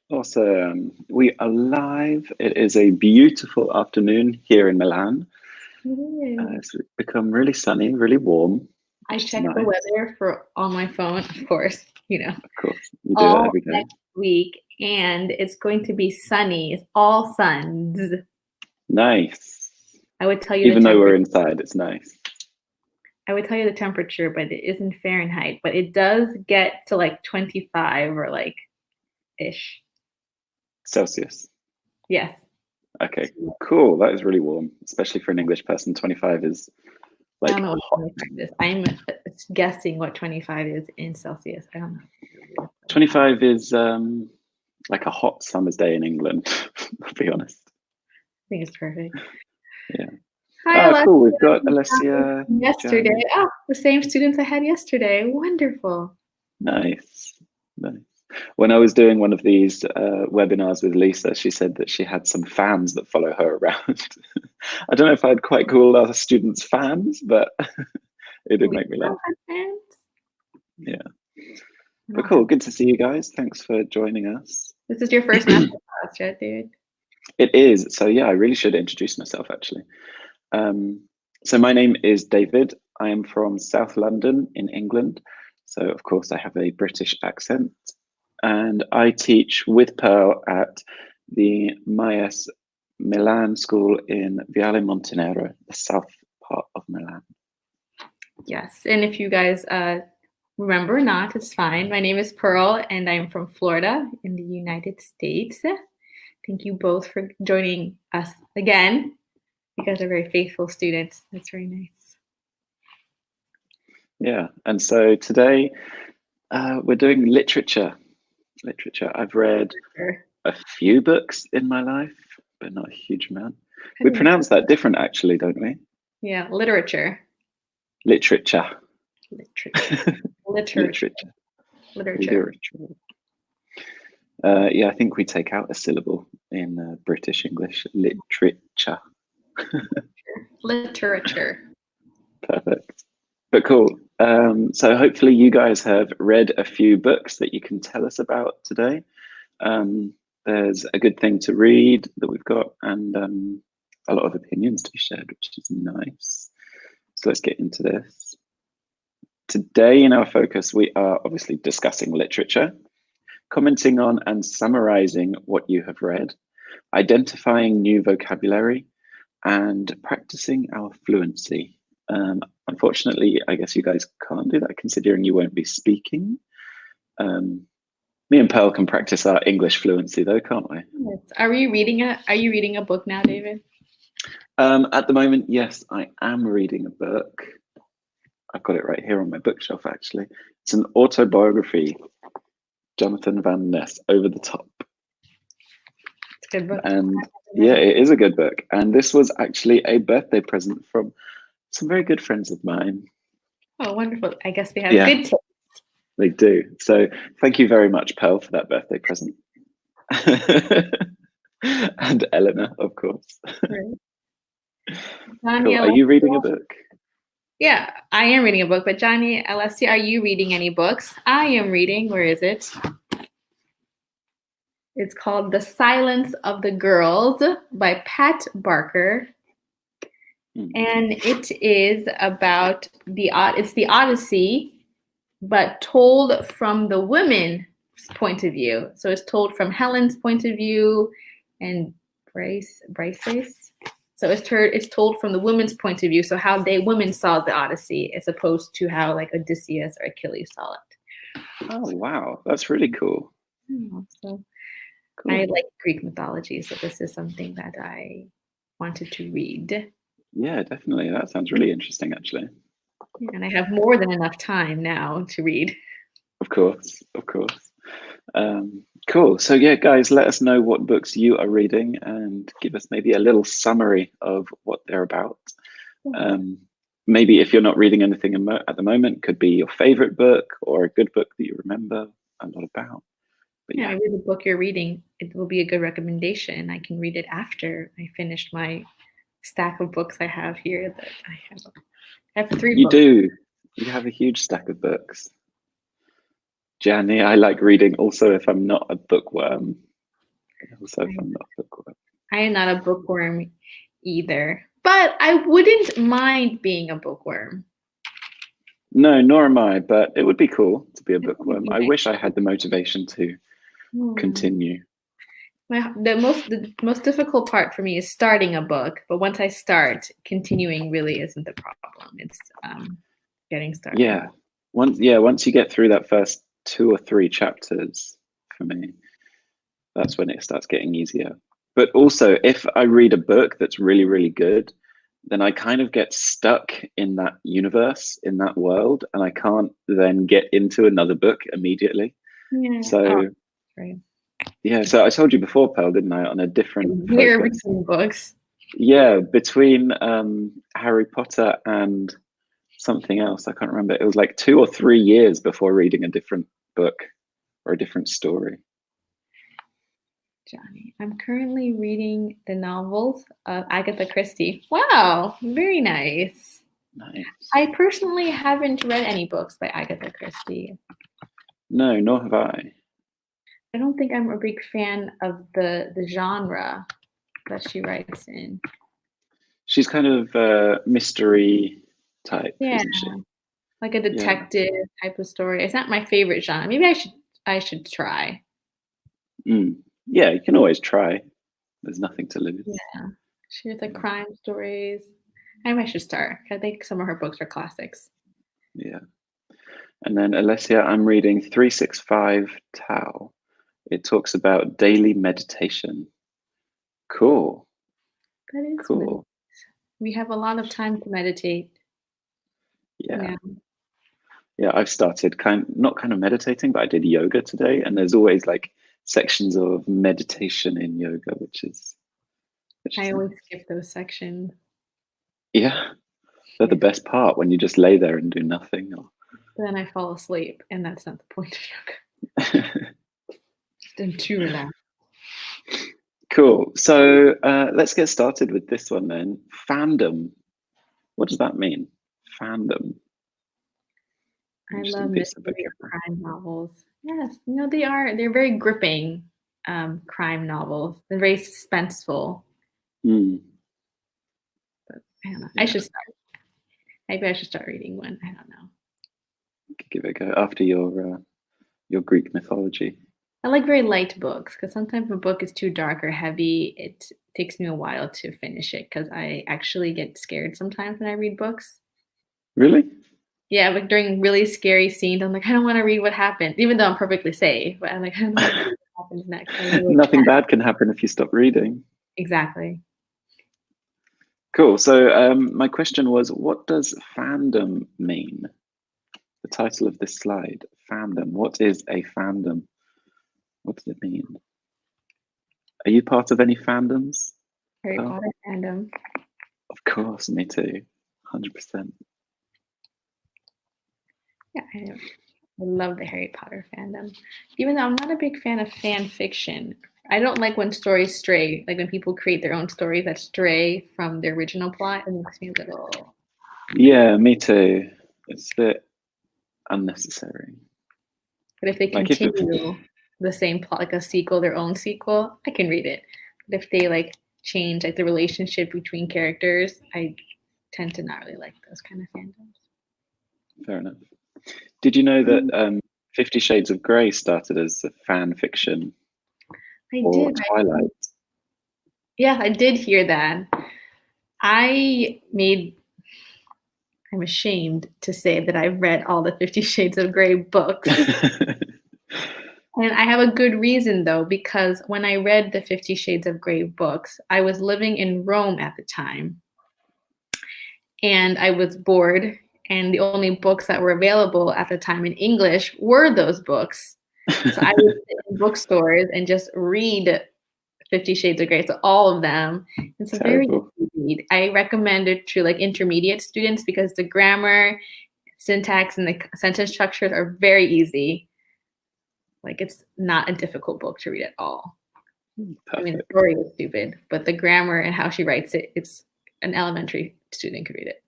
Awesome. We are live. It is a beautiful afternoon here in Milan. It is. It's become really sunny, really warm, I which is check the nice. weather on my phone, of course, Of course, you do that all every day. next week, and it's going to be sunny. It's all suns. Nice. I would tell you the Even though we're temperature. inside, it's nice. I would tell you the temperature, but it isn't Fahrenheit. But it does get to like 25 or like ish. Celsius. Yes. Okay, cool. That is really warm, especially for an English person. 25 is I don't like know what hot. 25 is. I'm guessing what 25 is in Celsius. I don't know. 25 is like a hot summer's day in England, I'll be honest. I think it's perfect. Yeah. Hi, Oh, Alexia. cool. We've got We found Alessia, you yesterday. Jan. Oh, the same students I had yesterday. Wonderful. Nice. Nice. When I was doing one of these webinars with Lisa, she said that she had some fans that follow her around. I don't know if I'd quite call our students fans, but it did make me laugh. Yeah. But cool. Good to see you guys. Thanks for joining us. This is your first Masterclass, right, dude? It is. So yeah, I really should introduce myself actually. So my name is David. I am from South London in England. So of course I have a British accent. And I teach with Pearl at the MyES Milan school in Viale Montenero, the south part of Milan. Yes, and if you guys remember or not, it's fine. My name is Pearl, and I'm from Florida in the United States. Thank you both for joining us again. You guys are very faithful students. That's very nice. Yeah, and so today we're doing literature. I've read a few books in my life, but not a huge amount. We pronounce that different actually, don't we? Yeah, literature. Literature. Literature. Yeah, I think we take out a syllable in British English. Literature. Literature. Perfect. But cool. So hopefully you guys have read a few books that you can tell us about today. There's a good thing to read that we've got, and a lot of opinions to be shared, which is nice. So let's get into this. Today in our focus, we are obviously discussing literature, commenting on and summarizing what you have read, identifying new vocabulary, and practicing our fluency. Unfortunately, I guess you guys can't do that considering you won't be speaking. Me and Pearl can practice our English fluency though, can't we? Yes. Are you reading a book now, David? At the moment, yes, I am reading a book. I've got it right here on my bookshelf actually. It's an autobiography, Jonathan Van Ness, Over the Top. It's a good book. And yeah, it is a good book. And this was actually a birthday present from some very good friends of mine. Oh, wonderful. I guess they have good taste. They do. So thank you very much, Pearl, for that birthday present. And Eleanor, of course. Right. Cool. Are you reading a book? Yeah, I am reading a book. But Johnny, Alessia, are you reading any books? I am reading. Where is it? It's called The Silence of the Girls by Pat Barker. And it is about it's the Odyssey, but told from the women's point of view. So it's told from Helen's point of view and Bryce's. So it's told from the women's point of view. So how women saw the Odyssey as opposed to how like Odysseus or Achilles saw it. Oh, wow. That's really cool. So cool. I like Greek mythology. So this is something that I wanted to read. Yeah, definitely. That sounds really interesting, actually. And I have more than enough time now to read. Of course. Cool. So yeah, guys, let us know what books you are reading and give us maybe a little summary of what they're about. Maybe if you're not reading anything at the moment, could be your favorite book or a good book that you remember a lot about. But yeah, maybe the book you're reading, it will be a good recommendation. I can read it after I finished my stack of books I have here. That I have 3 you books. You do. You have a huge stack of books. Gianni, I like reading also if I'm not a bookworm. Also from that bookworm. I am not a bookworm either, but I wouldn't mind being a bookworm. No, nor am I, but it would be cool to be a bookworm. I wish I had the motivation to continue. The most difficult part for me is starting a book, but once I start, continuing really isn't the problem. It's getting started. Yeah. Once you get through that first 2 or 3 chapters, for me, that's when it starts getting easier. But also, if I read a book that's really, really good, then I kind of get stuck in that universe, in that world, and I can't then get into another book immediately. Yeah. So, right. Yeah, so I told you before, Pearl, didn't I, on a different We're focus. reading books. Yeah, between Harry Potter and something else, I can't remember. It was like 2 or 3 years before reading a different book or a different story. Johnny, I'm currently reading the novels of Agatha Christie. Wow, very nice. Nice. I personally haven't read any books by Agatha Christie. No, nor have I. I don't think I'm a big fan of the genre that she writes in. She's kind of mystery type, Yeah, isn't she? like a detective type of story. It's not my favorite genre. Maybe I should try. Yeah, you can always try. There's nothing to lose. Yeah, she has like crime stories. Maybe I should start. I think some of her books are classics. Yeah. And then Alessia, I'm reading 365 Tao. It talks about daily meditation. Cool. That is cool. Nice. We have a lot of time to meditate. Yeah. I've started not kind of meditating, but I did yoga today, and there's always like sections of meditation in yoga, which is I always skip those sections. Yeah, they're the best part, when you just lay there and do nothing. Then I fall asleep, and that's not the point of yoga. I'm too relaxed. Cool. So let's get started with this one then. Fandom. What does that mean? Fandom. I love mystery crime novels. Yes, they're very gripping crime novels. They're very suspenseful. But I don't know. Yeah. I should start. Maybe I should start reading one. I don't know. Give it a go after your Greek mythology. I like very light books, because sometimes if a book is too dark or heavy, it takes me a while to finish it, because I actually get scared sometimes when I read books. Really? Yeah, like during really scary scenes, I'm like, I don't want to read what happened, even though I'm perfectly safe. But I'm like, I don't want to read what happens next. Nothing bad can happen if you stop reading. Exactly. Cool. So my question was, what does fandom mean? The title of this slide, fandom. What is a fandom? What does it mean? Are you part of any fandoms? Harry Potter fandom. Of course, me too. 100%. Yeah, I love the Harry Potter fandom. Even though I'm not a big fan of fan fiction. I don't like when stories stray, like when people create their own stories that stray from the original plot. It makes me a little... Yeah, me too. It's a bit unnecessary. But if they continue the same plot, like a sequel, their own sequel, I can read it. But if they like change like the relationship between characters, I tend to not really like those kind of fandoms. Fair enough. Did you know that 50 Shades of Grey started as a fan fiction? Or Twilight? Yeah, I did hear that. I'm ashamed to say that I've read all the 50 Shades of Grey books. And I have a good reason, though, because when I read the 50 Shades of Grey books, I was living in Rome at the time. And I was bored. And the only books that were available at the time in English were those books. So I would sit in bookstores and just read 50 Shades of Grey, so all of them. It's a very easy read. I recommend it to like intermediate students because the grammar, syntax, and the sentence structures are very easy. Like, it's not a difficult book to read at all. Perfect. I mean, the story is stupid, but the grammar and how she writes it, it's an elementary student could read it.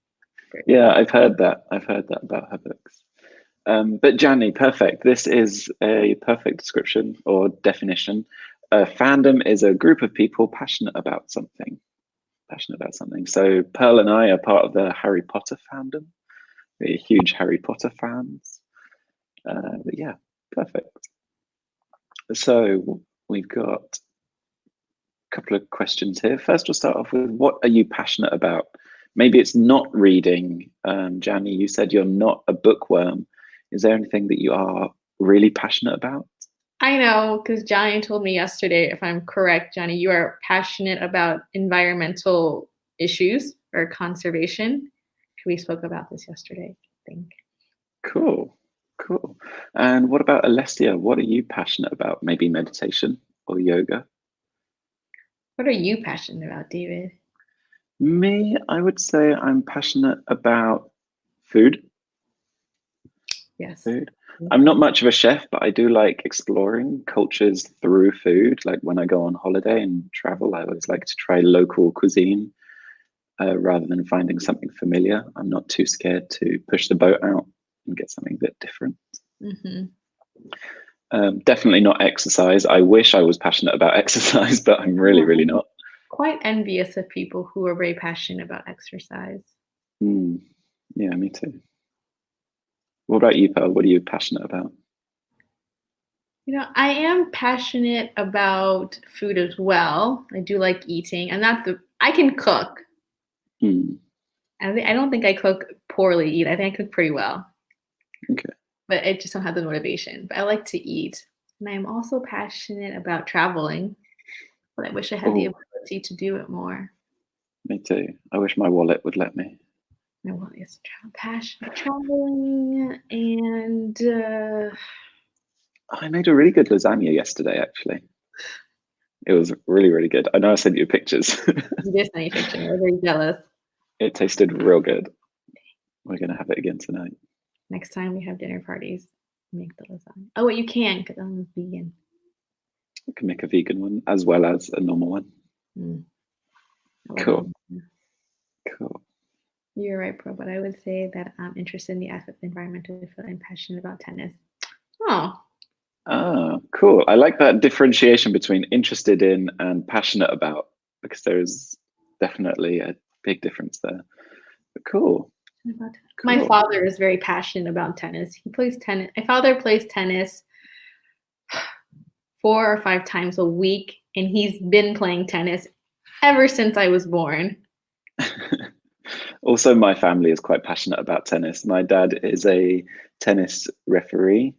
Yeah, I've heard that. I've heard that about her books. But Gianni, perfect. This is a perfect description or definition A fandom is a group of people passionate about something. So Pearl and I are part of the Harry Potter fandom. We're huge Harry Potter fans. But yeah, perfect. So we've got a couple of questions here. First, we'll start off with, what are you passionate about? Maybe it's not reading. Jani, you said you're not a bookworm. Is there anything that you are really passionate about? I know, because Johnny told me yesterday, if I'm correct, Johnny, you are passionate about environmental issues or conservation. We spoke about this yesterday, I think. Cool. And what about Alessia? What are you passionate about? Maybe meditation or yoga? What are you passionate about, David? Me, I would say I'm passionate about food. Yes. Food. I'm not much of a chef, but I do like exploring cultures through food. Like when I go on holiday and travel, I always like to try local cuisine rather than finding something familiar. I'm not too scared to push the boat out and get something a bit different. Definitely not exercise. I wish I was passionate about exercise, but I'm really not. Quite envious of people who are very passionate about exercise. Yeah, me too. What about you, Pearl? What are you passionate about? You know, I am passionate about food as well. I do like eating, and I can cook. I don't think I cook poorly either. I think I cook pretty well. Okay. But I just don't have the motivation. But I like to eat. And I'm also passionate about traveling. But I wish I had the ability to do it more. Me too. I wish my wallet would let me. My wallet is traveling, and I made a really good lasagna yesterday, actually. It was really good. I know I sent you pictures. You did send me pictures. I was very jealous. It tasted real good. We're going to have it again tonight. Next time we have dinner parties, make the lasagna. Oh, wait, you can, because I'm vegan. We can make a vegan one as well as a normal one. Cool. You're right, Pro, but I would say that I'm interested in the aspect of environmental field and passionate about tennis. Cool. I like that differentiation between interested in and passionate about, because there's definitely a big difference there. But cool. My father is very passionate about tennis. He plays tennis. My father plays tennis 4 or 5 times a week, and he's been playing tennis ever since I was born. Also, my family is quite passionate about tennis. My dad is a tennis referee,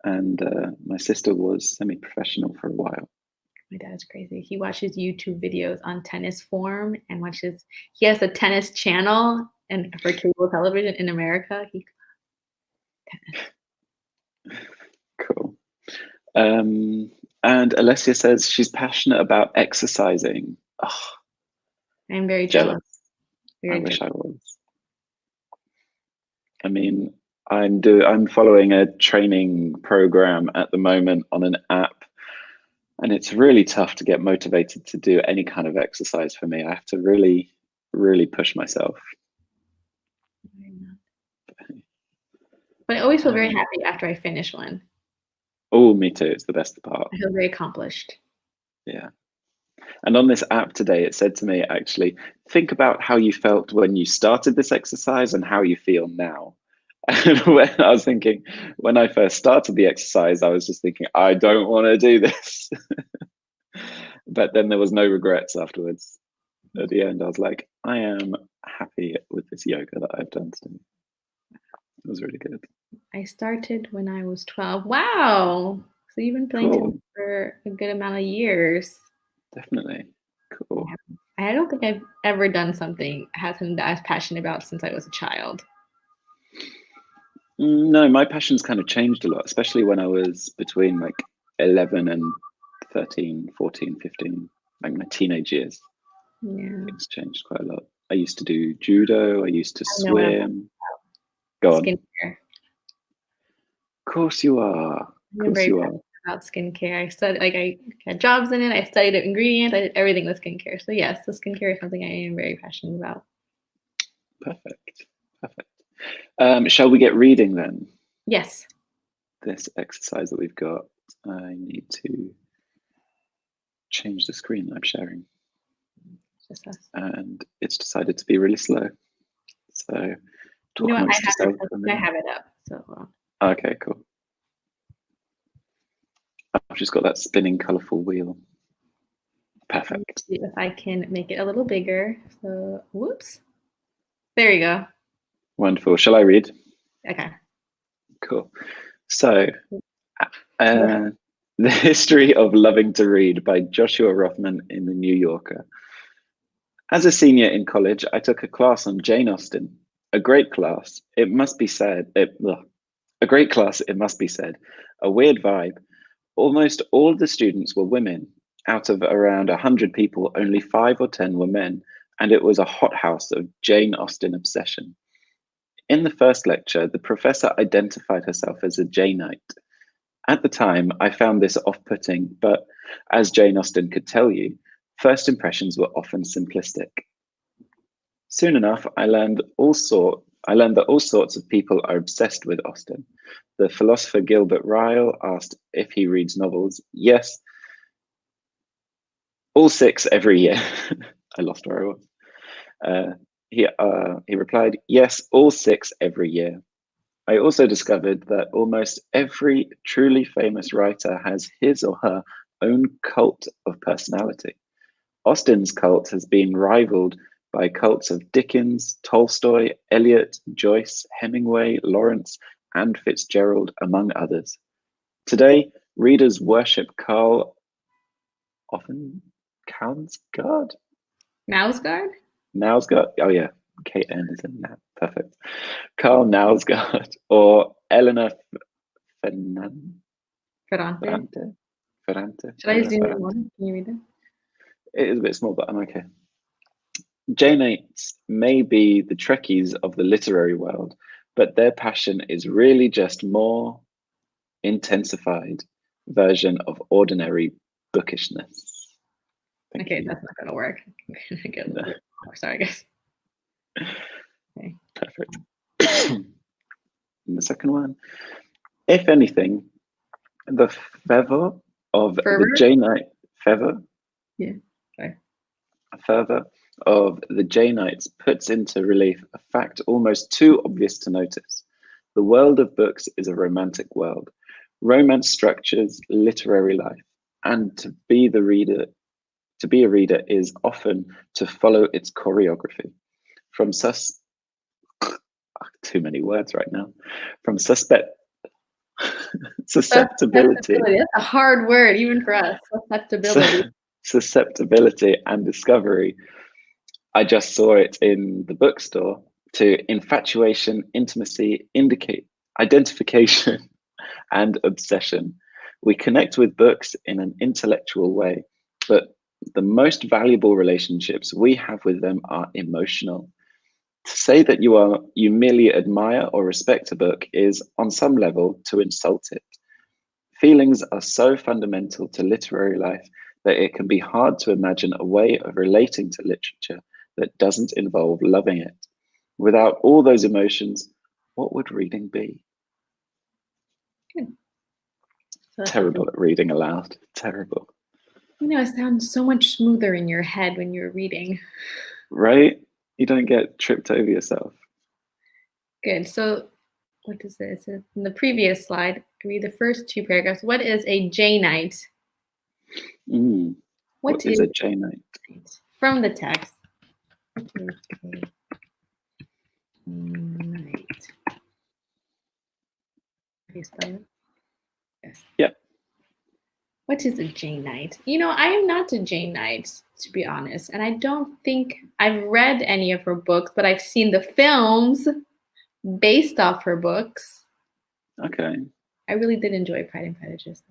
and my sister was semi-professional for a while. My dad's crazy. He watches YouTube videos on tennis form and he has a tennis channel and for cable television in America. Cool. And Alessia says she's passionate about exercising. Oh, I'm very jealous. I wish I was. I mean, I'm following a training program at the moment on an app, and it's really tough to get motivated to do any kind of exercise for me. I have to really push myself. But I always feel very happy after I finish one. Oh, me too. It's the best part. I feel very accomplished. Yeah. And on this app today, it said to me, actually, think about how you felt when you started this exercise and how you feel now. And when I was thinking, when I first started the exercise, I was just thinking, I don't want to do this. But then there was no regrets afterwards. At the end, I was like, I am happy with this yoga that I've done today. It was really good. I started when I was 12. Wow. So you've been playing tennis for a good amount of years. Definitely. Cool. I don't think I've ever done something that I was passionate about since I was a child. No, my passions kind of changed a lot, especially when I was between like 11 and 13, 14, 15, like my teenage years. Yeah. Things changed quite a lot. I used to do judo. I used to swim. Go on. Skincare. Of course you are. I'm very passionate about skincare. I studied, I had jobs in it. I studied the ingredients. I did everything with skincare. So yes, the skincare is something I am very passionate about. Perfect. Shall we get reading then? Yes. This exercise that we've got, I need to change the screen I'm sharing. Just us. And it's decided to be really slow. So You know what? I have it up. So okay, cool. I've just got that spinning colourful wheel. Perfect. See if I can make it a little bigger. So whoops. There you go. Wonderful. Shall I read? Okay. Cool. So, The History of Loving to Read by Joshua Rothman in The New Yorker. As a senior in college, I took a class on Jane Austen. A great class, it must be said. A great class, it must be said. A weird vibe. Almost all the students were women. Out of around 100 people, only 5 or 10 were men, and it was a hothouse of Jane Austen obsession. In the first lecture, the professor identified herself as a Janeite. At the time, I found this off-putting, but as Jane Austen could tell you, first impressions were often simplistic. Soon enough, I learned that all sorts of people are obsessed with Austen. The philosopher Gilbert Ryle asked if he reads novels. Yes, all 6 every year. I lost where I was. He replied, yes, all 6 every year. I also discovered that almost every truly famous writer has his or her own cult of personality. Austen's cult has been rivaled by cults of Dickens, Tolstoy, Eliot, Joyce, Hemingway, Lawrence, and Fitzgerald, among others. Today, readers worship Karl Knausgaard? Knausgaard? Oh yeah, KN is in that. Perfect. Karl Knausgaard or Eleanor Ferrante. Should I zoom in one? Can you read it? It is a bit small, but I'm okay. Janeites may be the Trekkies of the literary world, but their passion is really just more intensified version of ordinary bookishness. Thank you. That's not going to work. No. Sorry, guys. Okay. Perfect. And the second one, if anything, the fervor of the Janeite fervor. Yeah. Sorry. Fervor of the Janeites puts into relief a fact almost too obvious to notice. The world of books is a romantic world. Romance structures literary life, and to be a reader is often to follow its choreography. From too many words right now. From susceptibility. That's a hard word, even for us. Susceptibility and discovery. I just saw it in the bookstore, to infatuation, intimacy, identification, and obsession. We connect with books in an intellectual way, but the most valuable relationships we have with them are emotional. To say that you merely admire or respect a book is, on some level, to insult it. Feelings are so fundamental to literary life that it can be hard to imagine a way of relating to literature that doesn't involve loving it. Without all those emotions, what would reading be? Good. So terrible at reading aloud. Terrible. You know, it sounds so much smoother in your head when you're reading. Right? You don't get tripped over yourself. Good. So what is this? In the previous slide, read the first 2 paragraphs. What is a Janeite? What is a Janeite? From the text. What is a Janeite? Can you explain it? Yes. Yep. What is a Janeite? You know, I am not a Janeite, to be honest. And I don't think I've read any of her books, but I've seen the films based off her books. Okay. I really did enjoy Pride and Prejudice.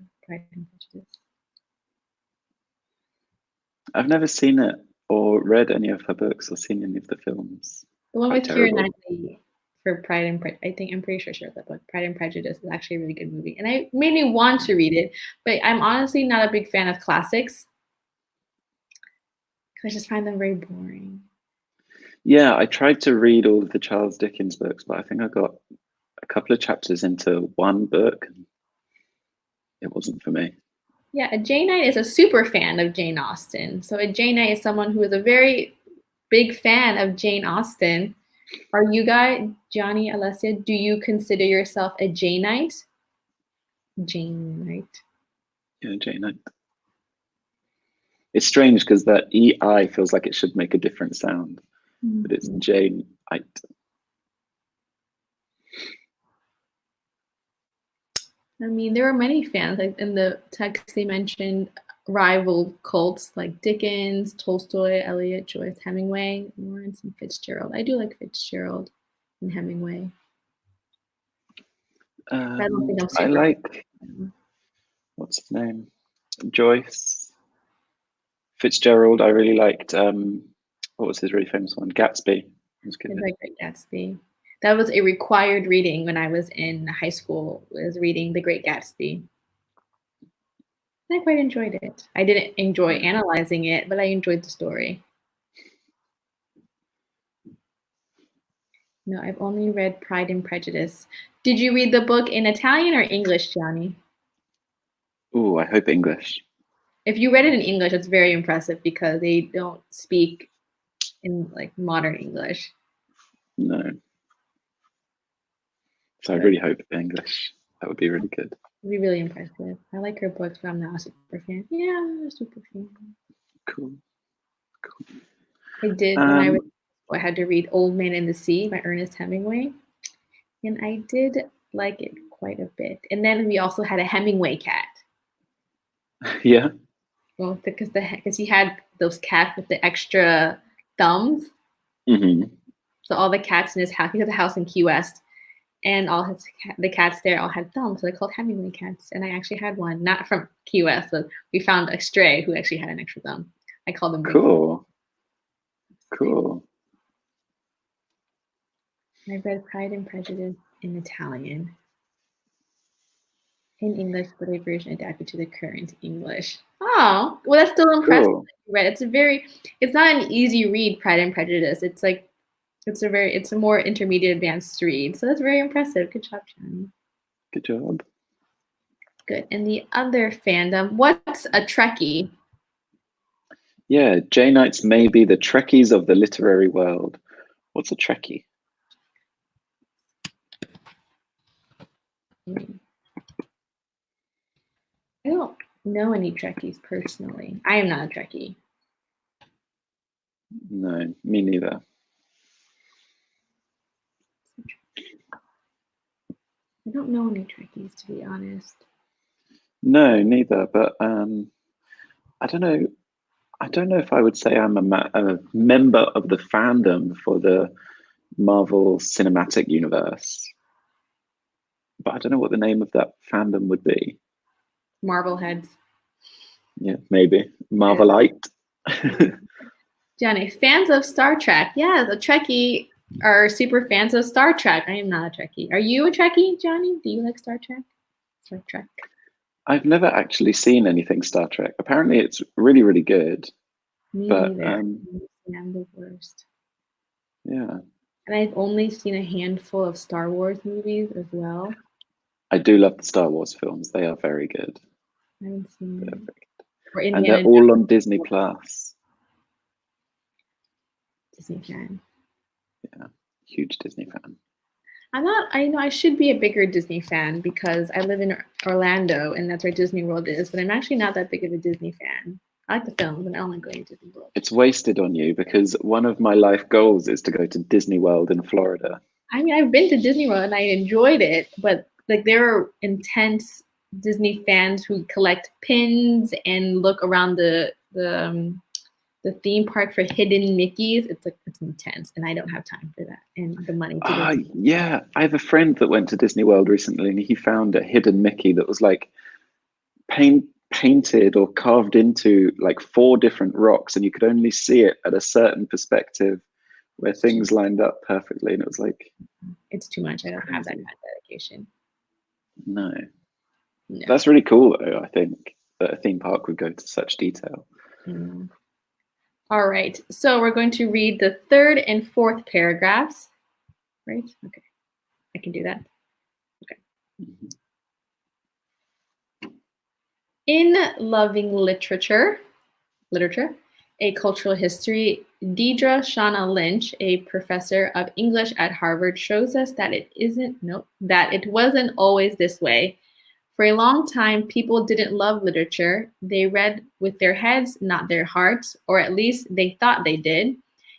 I've never seen it or read any of her books or seen any of the films. The one with Keira Knightley for Pride and Prejudice. I'm pretty sure she wrote that book. Pride and Prejudice is actually a really good movie. And I made me want to read it, but I'm honestly not a big fan of classics because I just find them very boring. Yeah, I tried to read all of the Charles Dickens books, but I think I got a couple of chapters into one book and it wasn't for me. Yeah, a Janeite is a super fan of Jane Austen. So a Janeite is someone who is a very big fan of Jane Austen. Are you guys, Johnny, Alessia, do you consider yourself a Janeite? Janeite. Yeah, Janeite. It's strange because that EI feels like it should make a different sound, but it's Janeite. I mean, there are many fans. Like in the text, they mentioned rival cults like Dickens, Tolstoy, Eliot, Joyce, Hemingway, Lawrence, and Fitzgerald. I do like Fitzgerald and Hemingway. I don't think I'm super. I like, what's his name? Joyce. Fitzgerald, I really liked. What was his really famous one? Gatsby. I like Great Gatsby. That was a required reading when I was in high school. Was reading The Great Gatsby. I quite enjoyed it. I didn't enjoy analyzing it, but I enjoyed the story. No, I've only read Pride and Prejudice. Did you read the book in Italian or English, Johnny? Oh, I hope English. If you read it in English, it's very impressive because they don't speak in like modern English. No. So I really hope English. That would be really good. It'd be really impressive. I like her books, but I'm not a super fan. Yeah, I'm not a super fan. Cool. I did when I had to read Old Man in the Sea by Ernest Hemingway. And I did like it quite a bit. And then we also had a Hemingway cat. Yeah. Well, because he had those cats with the extra thumbs. Mm-hmm. So all the cats in his house, he has a house in Key West, and the cats there all had thumbs. So they're called Hemingway cats. And I actually had one, not from Key West, but we found a stray who actually had an extra thumb. I called them Cool. Cool. I read Pride and Prejudice in Italian. In English, but a version adapted to the current English. Oh, well, that's still impressive. Cool. Right? It's not an easy read, Pride and Prejudice. It's a more intermediate advanced read. So that's very impressive. Good job, Johnny. Good job. Good. And the other fandom, what's a Trekkie? Yeah, Janeites may be the Trekkies of the literary world. What's a Trekkie? I don't know any Trekkies personally. I am not a Trekkie. No, me neither. I don't know any Trekkies, to be honest. No, neither. But I don't know. I don't know if I would say I'm a member of the fandom for the Marvel Cinematic Universe. But I don't know what the name of that fandom would be. Marvel heads. Yeah, maybe. Marvelite. Johnny, fans of Star Trek. Yeah, the Trekkie are super fans of Star Trek. I am not a Trekkie. Are you a Trekkie, Johnny? Do you like Star Trek? Star Trek. I've never actually seen anything Star Trek. Apparently it's really, really good. Me but neither. I'm the worst. Yeah. And I've only seen a handful of Star Wars movies as well. I do love the Star Wars films. They are very good. I haven't seen them. And they're all on Disney Plus. Disney fan. Yeah, huge Disney fan. I should be a bigger Disney fan because I live in Orlando and that's where Disney World is, but I'm actually not that big of a Disney fan. I like the films and I don't like going to Disney World. It's wasted on you because one of my life goals is to go to Disney World in Florida. I mean, I've been to Disney World and I enjoyed it, but like there are intense Disney fans who collect pins and look around the theme park for hidden Mickeys. It's intense, and I don't have time for that and the money to go. Yeah, I have a friend that went to Disney World recently, and he found a hidden Mickey that was like painted or carved into like 4 different rocks, and you could only see it at a certain perspective where things lined up perfectly, and it was like, it's too much. I don't have that kind of dedication. No. That's really cool, though. I think that a theme park would go to such detail. All right, so we're going to read the 3rd and 4th paragraphs, right? Okay, I can do that. Okay. In Loving Literature, a cultural history, Deidre Shauna Lynch, a professor of English at Harvard, shows us that it wasn't always this way. For a long time, people didn't love literature. They read with their heads, not their hearts, or at least they thought they did.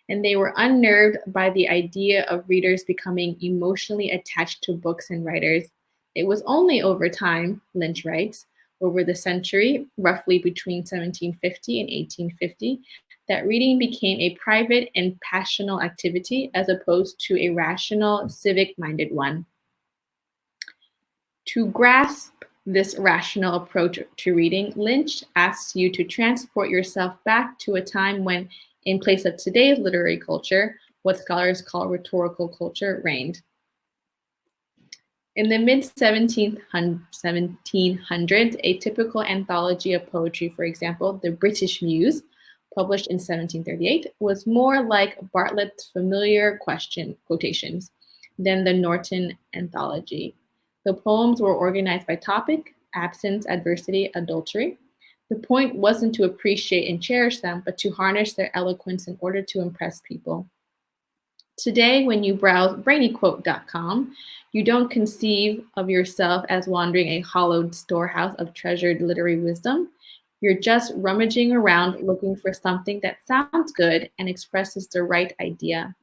And they were unnerved by the idea of readers becoming emotionally attached to books and writers. It was only over time, Lynch writes, over the century, roughly between 1750 and 1850, that reading became a private and passional activity as opposed to a rational, civic-minded one. To grasp this rational approach to reading, Lynch asks you to transport yourself back to a time when, in place of today's literary culture, what scholars call rhetorical culture reigned. In the mid-1700s, a typical anthology of poetry, for example, The British Muse, published in 1738, was more like Bartlett's familiar quotations than the Norton anthology. The poems were organized by topic: absence, adversity, adultery. The point wasn't to appreciate and cherish them, but to harness their eloquence in order to impress people. Today, when you browse brainyquote.com, you don't conceive of yourself as wandering a hollowed storehouse of treasured literary wisdom. You're just rummaging around looking for something that sounds good and expresses the right idea.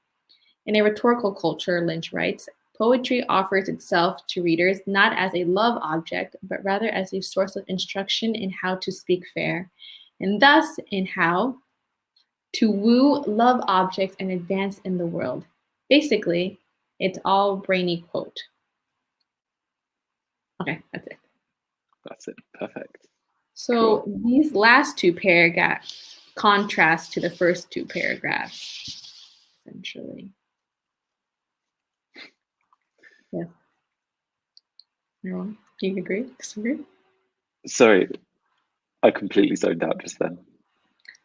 In a rhetorical culture, Lynch writes, poetry offers itself to readers not as a love object, but rather as a source of instruction in how to speak fair, and thus in how to woo love objects and advance in the world. Basically, it's all brainy quote. Okay, that's it. That's it. Perfect. So cool. These last two paragraphs contrast to the first two paragraphs, essentially. Yeah. No, do you agree? Disagree? Sorry, I completely zoned out just then.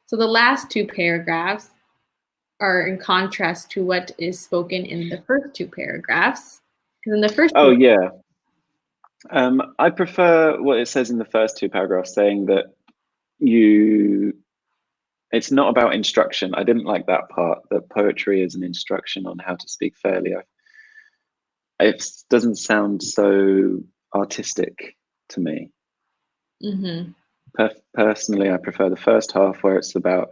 So the last two paragraphs are in contrast to what is spoken in the first two paragraphs. Because in the first yeah. I prefer what it says in the first two paragraphs, saying that it's not about instruction. I didn't like that part, that poetry is an instruction on how to speak fairly. It doesn't sound so artistic to me. Mm-hmm. Personally, I prefer the first half where it's about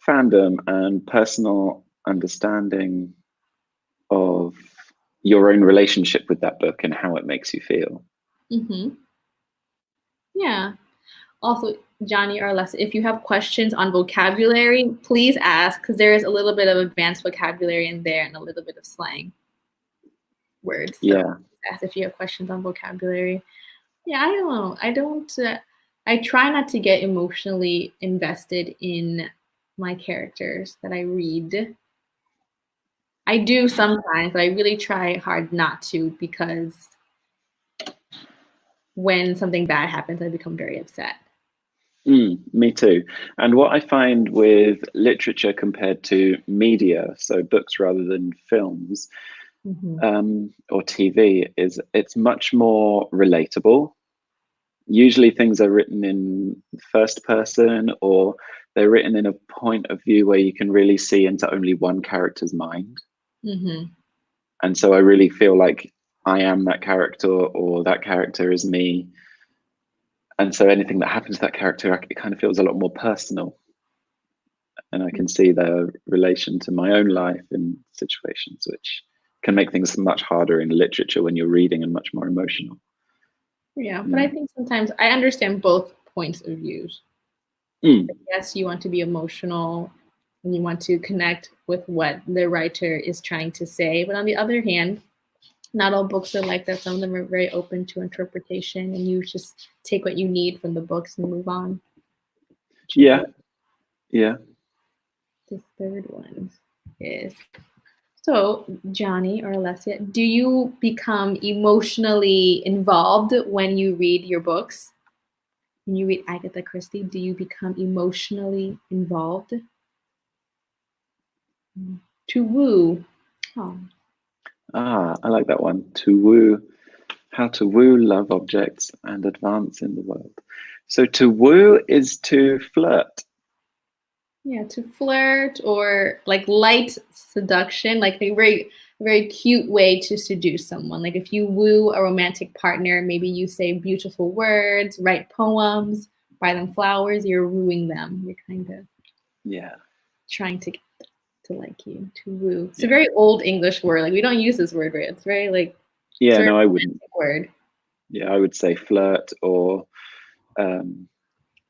fandom and personal understanding of your own relationship with that book and how it makes you feel. Mm-hmm. Yeah. Also, Johnny or Alessa, if you have questions on vocabulary, please ask, because there is a little bit of advanced vocabulary in there and a little bit of slang words. So yeah. Ask if you have questions on vocabulary. Yeah, I don't know. I try not to get emotionally invested in my characters that I read. I do sometimes, but I really try hard not to, because when something bad happens, I become very upset. Me too. And what I find with literature compared to media, so books rather than films, or TV, is it's much more relatable. Usually things are written in first person, or they're written in a point of view where you can really see into only one character's mind. And so I really feel like I am that character, or that character is me. And so anything that happens to that character, it kind of feels a lot more personal. And I can see the relation to my own life in situations, which can make things much harder in literature when you're reading and much more emotional. Yeah, but I think sometimes I understand both points of views. Yes, you want to be emotional and you want to connect with what the writer is trying to say. But on the other hand, not all books are like that. Some of them are very open to interpretation, and you just take what you need from the books and move on. Yeah. The third one is, so Johnny or Alessia, do you become emotionally involved when you read your books? When you read Agatha Christie, do you become emotionally involved? To woo. Oh. I like that one. To woo. How to woo love objects and advance in the world. So to woo is to flirt. Yeah, to flirt or like light seduction, like a very cute way to seduce someone. Like if you woo a romantic partner, maybe you say beautiful words, write poems, buy them flowers, you're wooing them. You're kind of trying to get them to like you, to woo. It's a very old English word. Like we don't use this word, right? It's very like no, I wouldn't. Word. Yeah, I would say flirt or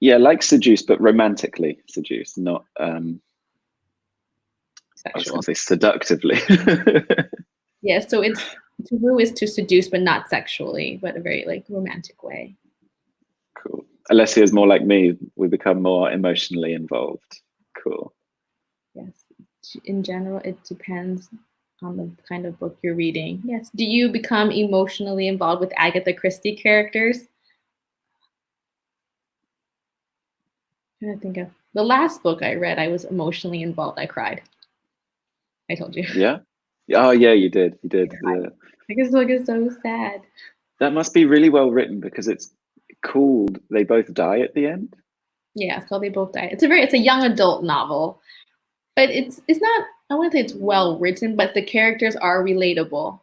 like seduce, but romantically seduce, not I was going to say seductively. Yeah, so it's to woo is to seduce, but not sexually, but a very like romantic way. Cool. Alessia is more like me. We become more emotionally involved. Cool. Yes. In general, it depends on the kind of book you're reading. Yes. Do you become emotionally involved with Agatha Christie characters? I'm trying to think of the last book I read. I was emotionally involved. I cried. I told you. Yeah. Oh yeah, you did. You did. Yeah. I guess like it's so sad. That must be really well written because it's called They Both Die at the End. Yeah, it's called They Both Die. It's a young adult novel, but it's not. I wouldn't say it's well written, but the characters are relatable.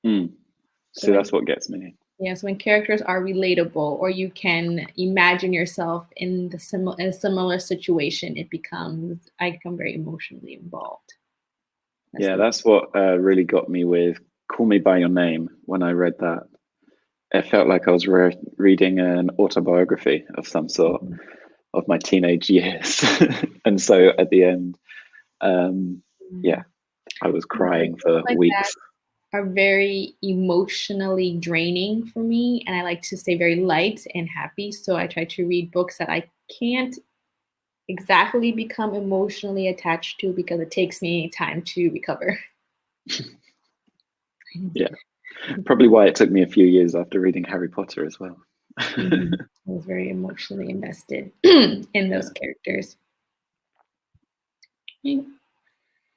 So that's what gets me. Yes, when characters are relatable, or you can imagine yourself in a similar situation, I become very emotionally involved. That's what really got me with Call Me by Your Name. When I read that, it felt like I was reading an autobiography of some sort of my teenage years. And so at the end, I was crying for weeks. Are very emotionally draining for me, and I like to stay very light and happy. So I try to read books that I can't exactly become emotionally attached to because it takes me time to recover. Yeah, probably why it took me a few years after reading Harry Potter as well. I was very emotionally invested in those characters.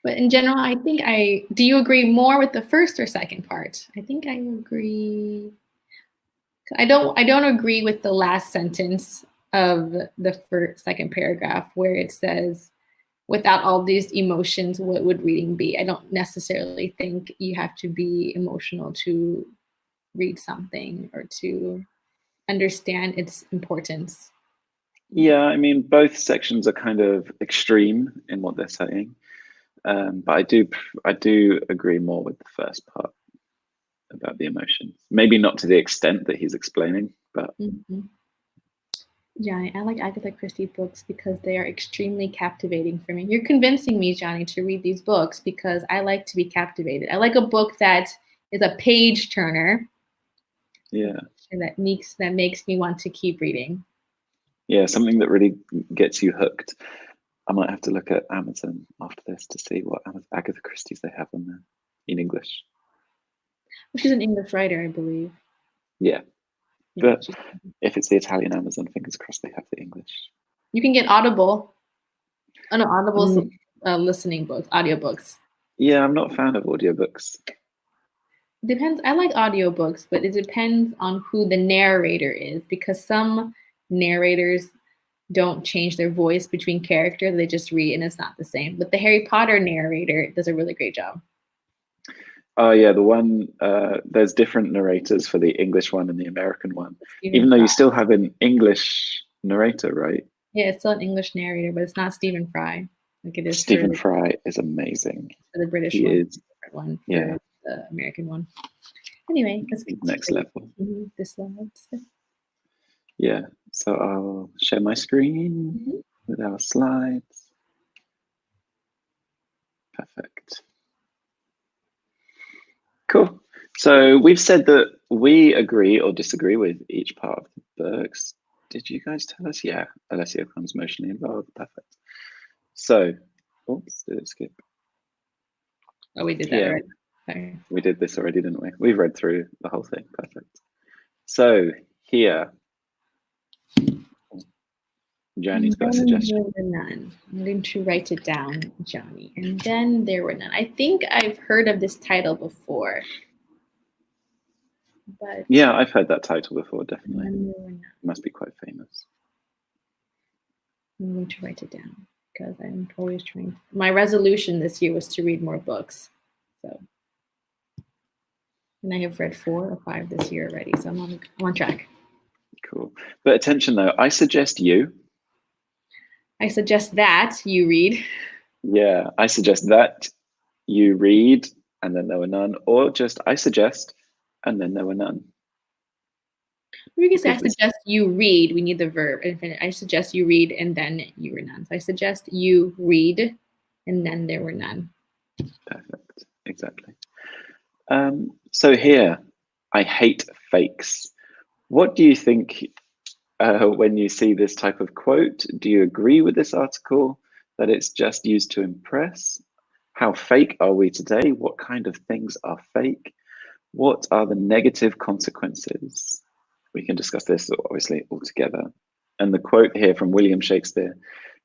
But in general, I think do you agree more with the first or second part? I think I agree. I don't agree with the last sentence of the second paragraph where it says, without all these emotions, what would reading be? I don't necessarily think you have to be emotional to read something or to understand its importance. Yeah, I mean, both sections are kind of extreme in what they're saying. But I do agree more with the first part about the emotions. Maybe not to the extent that he's explaining, but Johnny, I like Agatha Christie books because they are extremely captivating for me. You're convincing me, Johnny, to read these books because I like to be captivated. I like a book that is a page turner. Yeah. And that makes me want to keep reading. Yeah, something that really gets you hooked. I might have to look at Amazon after this to see what Agatha Christie's they have on there in English. She's an English writer, I believe. Yeah. But if it's the Italian Amazon, fingers crossed they have the English. You can get Audible. Oh no, Audible's listening books, audiobooks. Yeah, I'm not a fan of audiobooks. Depends. I like audiobooks, but it depends on who the narrator is because some narrators don't change their voice between characters. They just read and it's not the same. But the Harry Potter narrator does a really great job. Oh yeah, the one there's different narrators for the English one and the American one. Even though you still have an English narrator, right? Yeah, it's still an English narrator, but it's not Stephen Fry. Like it is. Stephen Fry is amazing. For the British he one, is, different one for the American one. Anyway, let's next level. The slides. Yeah, so I'll share my screen with our slides. Perfect. Cool. So we've said that we agree or disagree with each part of the books. Did you guys tell us? Yeah, Alessia becomes emotionally involved. Perfect. So, oops, did it skip? Oh, we did that already. Okay. We did this already, didn't we? We've read through the whole thing. Perfect. So here, Johnny's got a suggestion. There were none. I'm going to write it down, Johnny. And then there were none. I think I've heard of this title before, but yeah, I've heard that title before, definitely. then they were not. It must be quite famous. I'm going to write it down because I'm always trying. My resolution this year was to read more books. So, and I have read 4 or 5 this year already. So I'm on track. Cool. But attention though, I suggest you. I suggest that you read. Yeah, I suggest that you read and then there were none, or just I suggest and then there were none. We can say I suggest you read. We need the verb. I suggest you read and then you were none. So I suggest you read and then there were none. Perfect. Exactly. So here, I hate fakes. What do you think when you see this type of quote? Do you agree with this article that it's just used to impress? How fake are we today? What kind of things are fake? What are the negative consequences? We can discuss this obviously all together. And the quote here from William Shakespeare: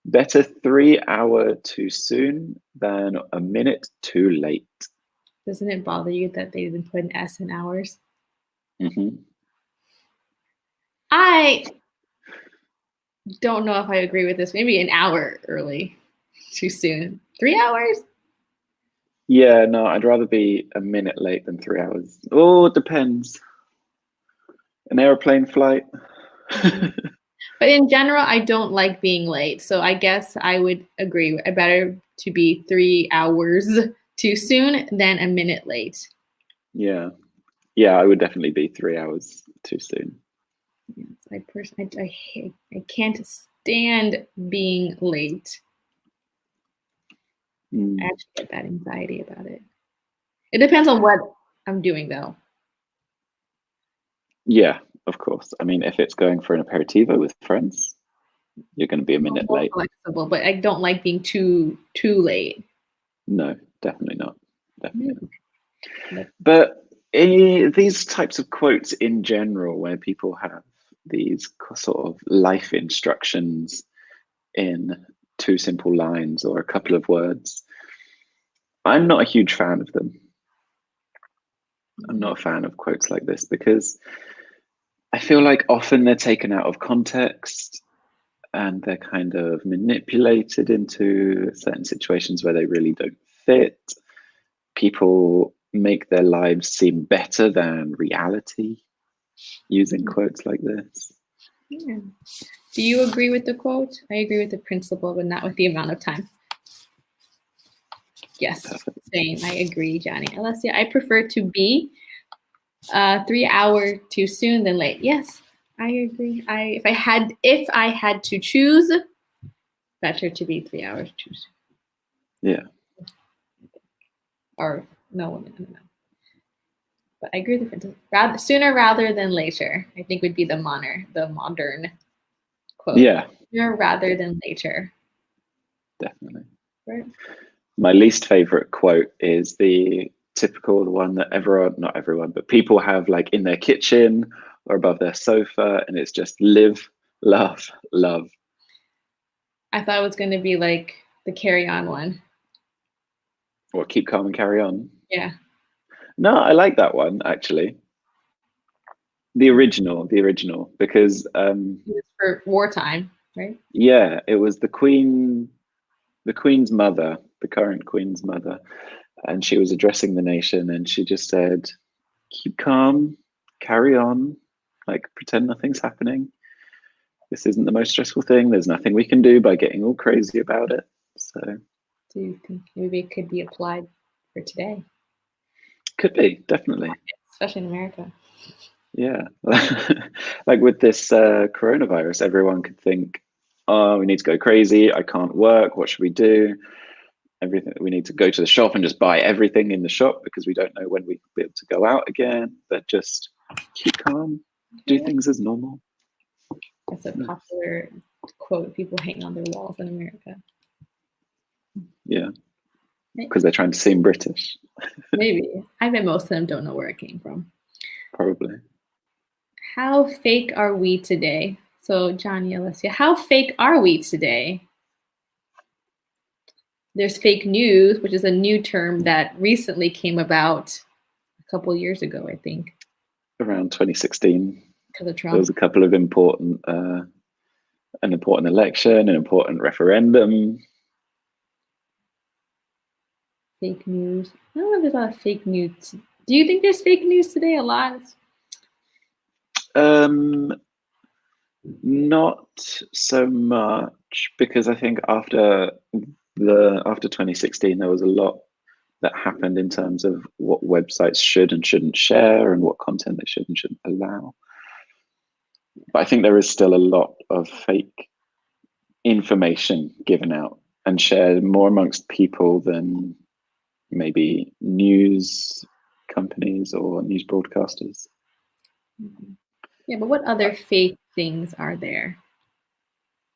better 3 hours too soon than a minute too late. Doesn't it bother you that they didn't put an S in hours? Mm-hmm. I don't know if I agree with this. Maybe an hour early, too soon. 3 hours? Yeah, no, I'd rather be a minute late than 3 hours. Oh, it depends. An airplane flight. But in general, I don't like being late. So I guess I would agree. Better to be 3 hours too soon than a minute late. Yeah. Yeah, I would definitely be 3 hours too soon. Yes, I can't stand being late. I actually get that anxiety about it. It depends on what I'm doing, though. Yeah, of course. I mean, if it's going for an aperitivo with friends, you're going to be a minute late. Flexible, but I don't like being too late. No, definitely not. Definitely. Not. But these types of quotes in general, where people have these sort of life instructions in 2 simple lines or a couple of words, I'm not a huge fan of them. I'm not a fan of quotes like this because I feel like often they're taken out of context and they're kind of manipulated into certain situations where they really don't fit. People make their lives seem better than reality using quotes like this. Yeah. Do you agree with the quote? I agree with the principle, but not with the amount of time. Yes, perfect. Same. I agree, Johnny. Alessia, I prefer to be 3 hours too soon than late. Yes, I agree. If I had to choose, better to be 3 hours too soon. Yeah. Or no, I don't know. But I agree with the principle. Sooner rather than later, I think would be the modern quote. Yeah. Sooner rather than later. Definitely. Right. My least favorite quote is the typical one that not everyone, but people have like in their kitchen or above their sofa, and it's just live, laugh, love. I thought it was going to be like the carry on one. Or keep calm and carry on. Yeah. No, I like that one actually. The original, because it was for wartime, right? Yeah, it was the Queen's mother, the current Queen's mother, and she was addressing the nation, and she just said, "Keep calm, carry on, like pretend nothing's happening. This isn't the most stressful thing. There's nothing we can do by getting all crazy about it." So, do you think maybe it could be applied for today? Could be, definitely, especially in America. Yeah, like with this coronavirus, everyone could think, "Oh, we need to go crazy. I can't work. What should we do? Everything. We need to go to the shop and just buy everything in the shop because we don't know when we'll be able to go out again." But just keep calm, do things as normal. That's a popular quote people hang on their walls in America. Yeah, because they're trying to seem British. Maybe. I bet most of them don't know where it came from. Probably. How fake are we today? So, Johnny, Alessia, how fake are we today? There's fake news, which is a new term that recently came about a couple years ago, I think. around 2016. Because of Trump. There was a couple of important, an important election, an important referendum. Fake news. I don't know if there's a lot of fake news. Do you think there's fake news today? A lot? Not so much, because I think after 2016, there was a lot that happened in terms of what websites should and shouldn't share and what content they should and shouldn't allow. But I think there is still a lot of fake information given out and shared more amongst people than maybe news companies or news broadcasters. Yeah, but what other fake things are there?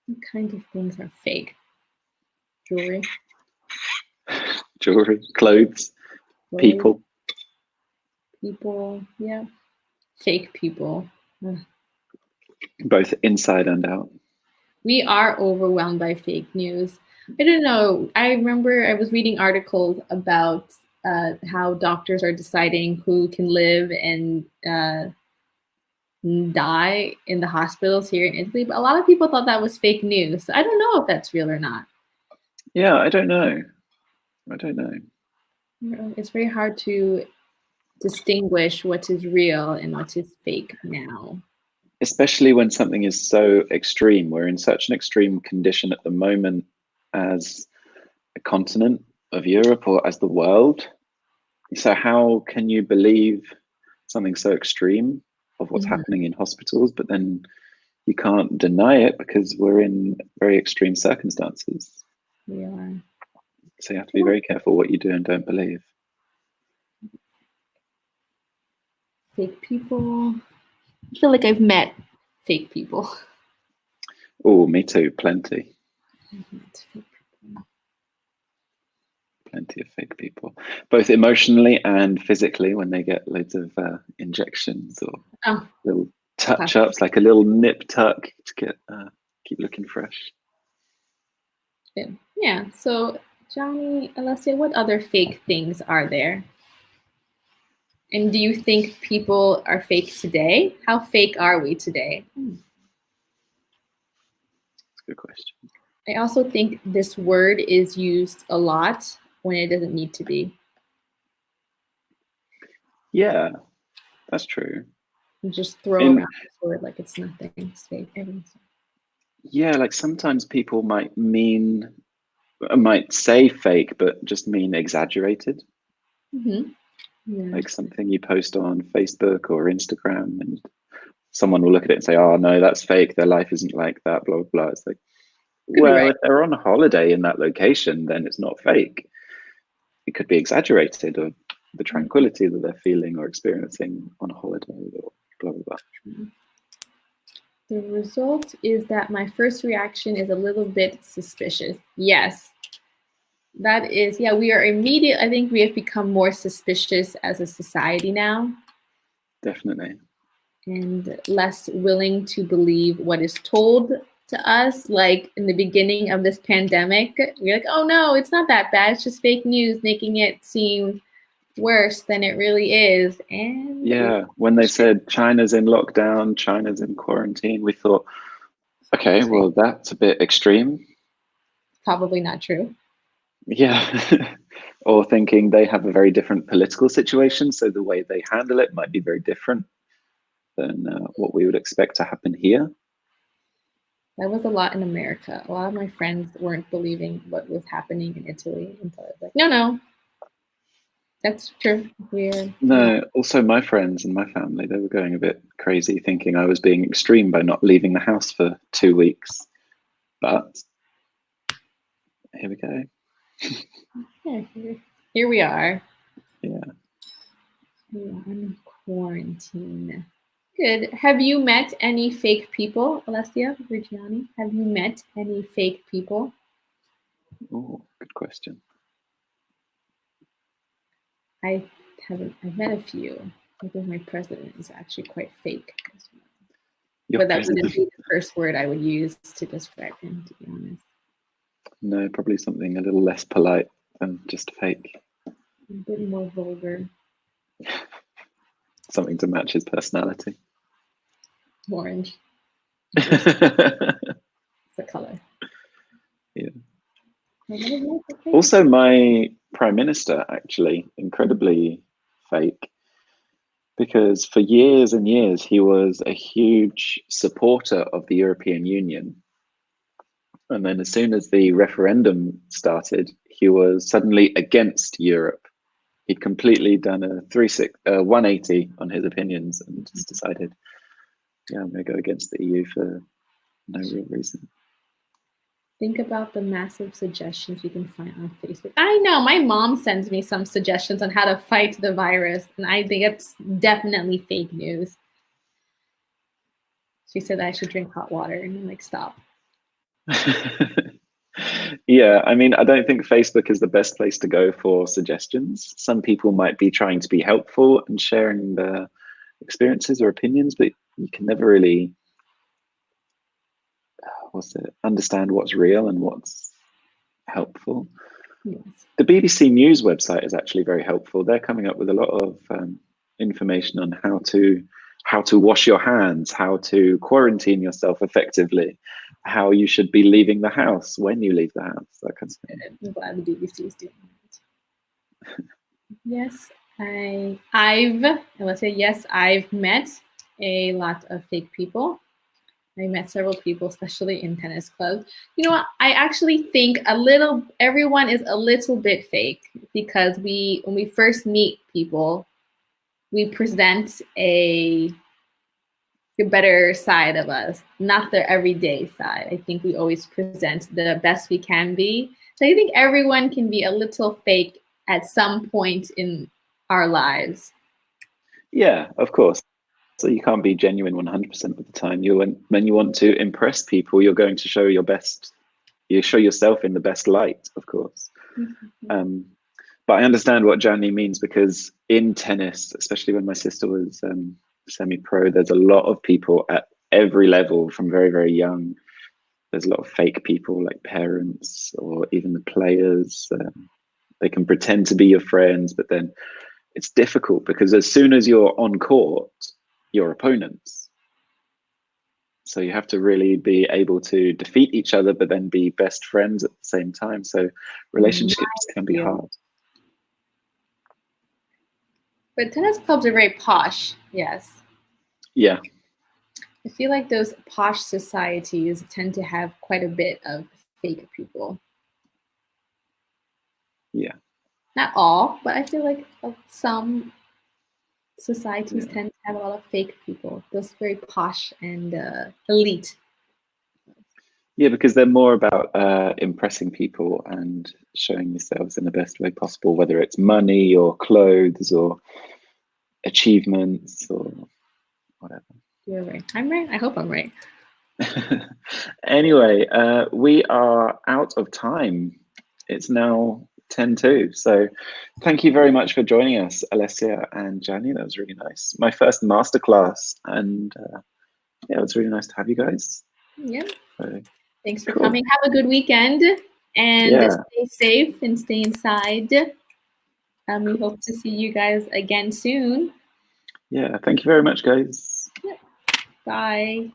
What kind of things are fake? Jewelry, Clothes, people. Yeah. Fake people. Both inside and out. We are overwhelmed by fake news. I don't know. I remember I was reading articles about how doctors are deciding who can live and die in the hospitals here in Italy, but a lot of people thought that was fake news. So I don't know if that's real or not. Yeah, I don't know. It's very hard to distinguish what is real and what is fake now. Especially when something is so extreme. We're in such an extreme condition at the moment as a continent of Europe or as the world. So how can you believe something so extreme of what's happening in hospitals, but then you can't deny it because we're in very extreme circumstances? We are. So you have to be very careful what you do and don't believe. Fake people. I feel like I've met fake people. Oh, me too. Plenty. Plenty of fake people, both emotionally and physically, when they get loads of injections or little touch-ups, like a little nip tuck to get keep looking fresh. Yeah. So, Johnny, Alessia, what other fake things are there? And do you think people are fake today? How fake are we today? That's a good question. I also think this word is used a lot when it doesn't need to be. Yeah, that's true. You just throw around this word like it's nothing. It's fake. Everything's fake. Yeah, like sometimes people might say fake, but just mean exaggerated. Mm-hmm. Yeah. Like something you post on Facebook or Instagram, and someone will look at it and say, "Oh no, that's fake. Their life isn't like that." Blah blah blah. It's like, well, if they're on a holiday in that location, then it's not fake. It could be exaggerated, or the tranquility that they're feeling or experiencing on a holiday, or blah blah blah. The result is that my first reaction is a little bit suspicious. Yes, that is, yeah, we are immediate. I think we have become more suspicious as a society now. Definitely. And less willing to believe what is told to us. Like in the beginning of this pandemic, we're like, oh no, it's not that bad. It's just fake news, making it seem worse than it really is. And yeah, when they said China's in lockdown, China's in quarantine, we thought, okay, well, that's a bit extreme. Probably not true. Yeah. Or thinking they have a very different political situation, so the way they handle it might be very different than what we would expect to happen here. That was a lot in America. A lot of my friends weren't believing what was happening in Italy until I was like, no, that's true. No, also my friends and my family, they were going a bit crazy, thinking I was being extreme by not leaving the house for 2 weeks. But here we go. Yeah, here we are. Yeah. We are in quarantine. Good. Have you met any fake people, Alessia, Virgiani? Have you met any fake people? Oh, good question. I haven't. I've met a few. I think my president is actually quite fake. But that wouldn't be the first word I would use to describe him, to be honest. No, probably something a little less polite than just fake. A bit more vulgar. something to match his personality. Orange. It's the color. Yeah. Also, my prime minister, actually, incredibly fake, because for years and years he was a huge supporter of the European Union. And then as soon as the referendum started, he was suddenly against Europe. He'd completely done a 180 on his opinions and just decided, yeah, I'm going to go against the EU for no real reason. Think about the massive suggestions you can find on Facebook. I know my mom sends me some suggestions on how to fight the virus, and I think it's definitely fake news. She said I should drink hot water, and I'm like, stop. Yeah, I mean, I don't think Facebook is the best place to go for suggestions. Some people might be trying to be helpful and sharing their experiences or opinions, but you can never really understand what's real and what's helpful. Yes. The BBC News website is actually very helpful. They're coming up with a lot of information on how to wash your hands, how to quarantine yourself effectively, how you should be leaving the house, when you leave the house, that kind of thing. I'm glad the BBC is doing that. Yes, I've met a lot of fake people. I met several people, especially in tennis clubs. You know what? I actually think everyone is a little bit fake, because when we first meet people, we present a better side of us, not the everyday side. I think we always present the best we can be. So I think everyone can be a little fake at some point in our lives. Yeah, of course. So you can't be genuine 100% of the time. When you want to impress people, you're going to show your best. You show yourself in the best light, of course. Mm-hmm. But I understand what Gianni means, because in tennis, especially when my sister was semi-pro, there's a lot of people at every level from very, very young. There's a lot of fake people, like parents or even the players. They can pretend to be your friends, but then it's difficult because as soon as you're on court, you're opponents. So you have to really be able to defeat each other, but then be best friends at the same time. So relationships can be hard. But tennis clubs are very posh, yes. Yeah. I feel like those posh societies tend to have quite a bit of fake people. Yeah. Not all, but I feel like some societies tend to have a lot of fake people. Those very posh and elite. Yeah, because they're more about impressing people and showing yourselves in the best way possible, whether it's money or clothes or achievements or whatever. You're right. I'm right. I hope I'm right. Anyway, we are out of time. It's now 10:02. So thank you very much for joining us, Alessia and Gianni. That was really nice. My first masterclass, and yeah, it was really nice to have you guys. Yeah. So, thanks for coming. Have a good weekend, and stay safe and stay inside. We hope to see you guys again soon. Yeah, thank you very much, guys. Yeah. Bye.